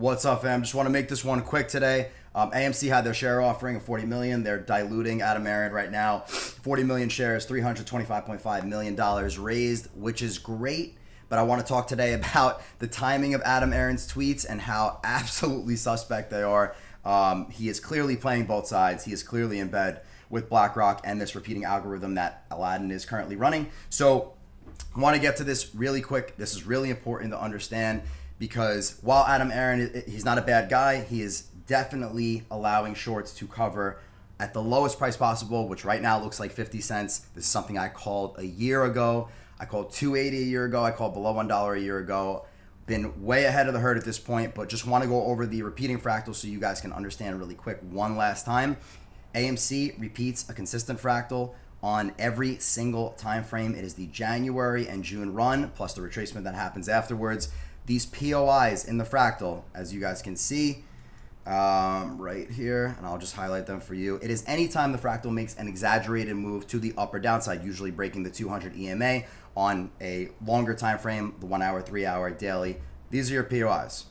What's up, fam? Just want to make this one quick today. AMC had their share offering of 40 million. They're diluting Adam Aron right now. 40 million shares, $325.5 million raised, which is great. But I want to talk today about the timing of Adam Aron's tweets and how absolutely suspect they are. He is clearly playing both sides. He is clearly in bed with BlackRock and this repeating algorithm that Aladdin is currently running. So I want to get to this really quick. This is really important to understand because while Adam Aron, he's not a bad guy, he is definitely allowing shorts to cover at the lowest price possible, which right now looks like 50 cents. This is something I called a year ago. I called 280 a year ago. I called below $1 a year ago. Been way ahead of the herd at this point, but just want to go over the repeating fractal so you guys can understand really quick one last time. AMC repeats a consistent fractal on every single time frame. It is the January and June run plus the retracement that happens afterwards. These POIs in the fractal, as you guys can see right here, and I'll just highlight them for you. It is anytime the fractal makes an exaggerated move to the upper downside, usually breaking the 200 EMA on a longer time frame, the 1 hour, 3 hour, daily. These are your POIs.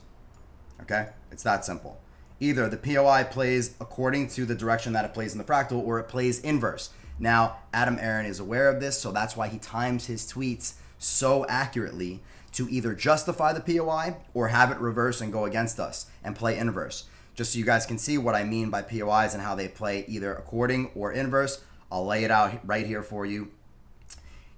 Okay? It's that simple. Either the POI plays according to the direction that it plays in the fractal, or it plays inverse. Now, Adam Aron is aware of this, so that's why he times his tweets so accurately to either justify the POI or have it reverse and go against us and play inverse. Just so you guys can see what I mean by POIs and how they play either according or inverse, I'll lay it out right here for you.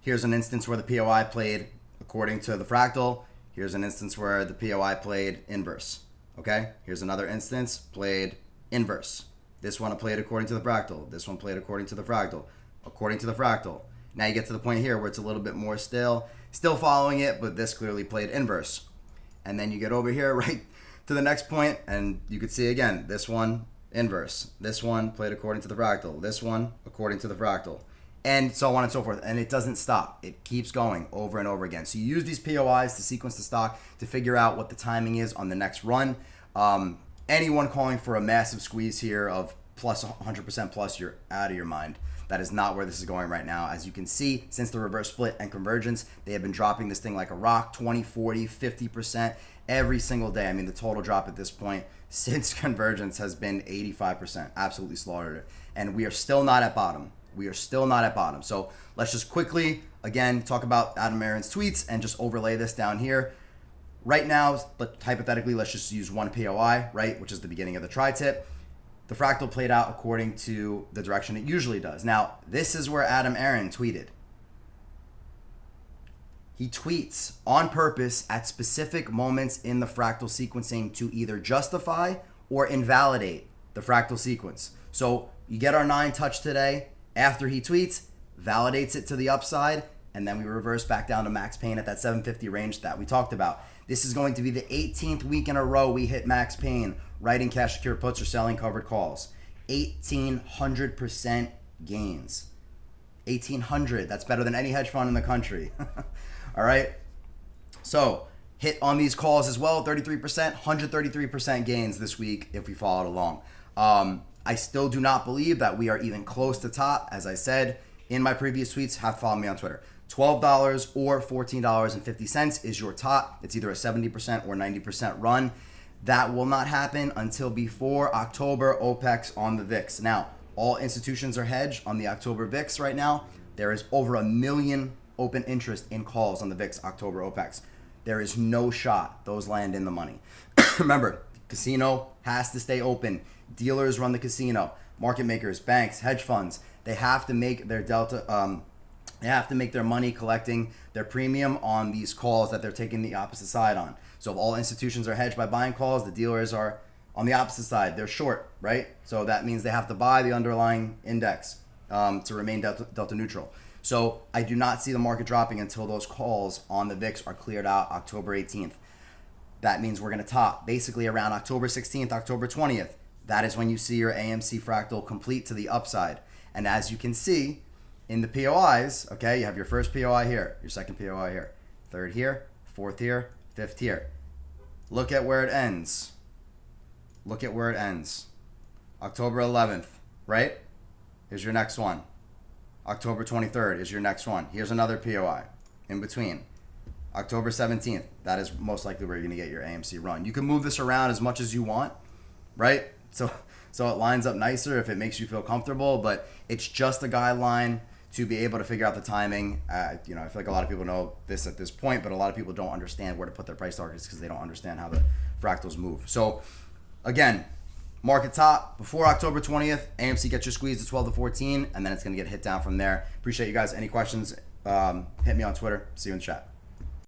Here's an instance where the POI played according to the fractal. Here's an instance where the POI played inverse. Okay? Here's another instance, played inverse. This one played according to the fractal. This one played according to the fractal. According to the fractal. Now you get to the point here where it's a little bit more still following it, but this clearly played inverse. And then you get over here right to the next point, and you could see again, this one inverse. This one played according to the fractal. This one according to the fractal. And so on and so forth. And it doesn't stop. It keeps going over and over again. So you use these POIs to sequence the stock to figure out what the timing is on the next run. Anyone calling for a massive squeeze here of plus 100% plus, you're out of your mind. That is not where this is going right now. As you can see, since the reverse split and convergence, they have been dropping this thing like a rock, 20, 40, 50% every single day. I mean, the total drop at this point since convergence has been 85%. Absolutely slaughtered it. And we are still not at bottom. We are still not at bottom. So let's just quickly, again, talk about Adam Aron's tweets and just overlay this down here. Right now, but hypothetically, let's just use one POI, right, which is the beginning of the tri-tip. The fractal played out according to the direction it usually does. Now, this is where Adam Aron tweeted. He tweets on purpose at specific moments in the fractal sequencing to either justify or invalidate the fractal sequence. So you get our 9 touch today. After he tweets, validates it to the upside, and then we reverse back down to max pain at that 750 range that we talked about. This is going to be the 18th week in a row we hit max pain, writing cash secure puts or selling covered calls. 1,800% gains. 1,800. That's better than any hedge fund in the country. All right. So hit on these calls as well. 33%, 133% gains this week if we followed along. I still do not believe that we are even close to top. As I said in my previous tweets, have followed me on Twitter. $12 or $14.50 is your top. It's either a 70% or 90% run. That will not happen until before October OPEX on the VIX. Now, all institutions are hedged on the October VIX right now. There is over 1 million open interest in calls on the VIX October OPEX. There is no shot those land in the money. Remember, casino has to stay open. Dealers run the casino. Market makers, banks, hedge funds, they have to make their they have to make their money collecting their premium on these calls that they're taking the opposite side on. So if all institutions are hedged by buying calls, the dealers are on the opposite side. They're short, right? So that means they have to buy the underlying index to remain delta neutral. So I do not see the market dropping until those calls on the VIX are cleared out October 18th. That means we're going to top basically around October 16th, October 20th. That is when you see your AMC fractal complete to the upside. And as you can see in the POIs, okay, you have your first POI here, your second POI here, third here, fourth here, fifth here. Look at where it ends. Look at where it ends. October 11th, right? Here's your next one. October 23rd is your next one. Here's another POI in between. October 17th. That is most likely where you're going to get your AMC run. You can move this around as much as you want, right? So it lines up nicer if it makes you feel comfortable, but it's just a guideline to be able to figure out the timing. I feel like a lot of people know this at this point, but a lot of people don't understand where to put their price targets because they don't understand how the fractals move. So again, market top before October 20th, AMC gets you squeezed to 12 to 14, and then it's going to get hit down from there. Appreciate you guys. Any questions, hit me on Twitter. See you in the chat.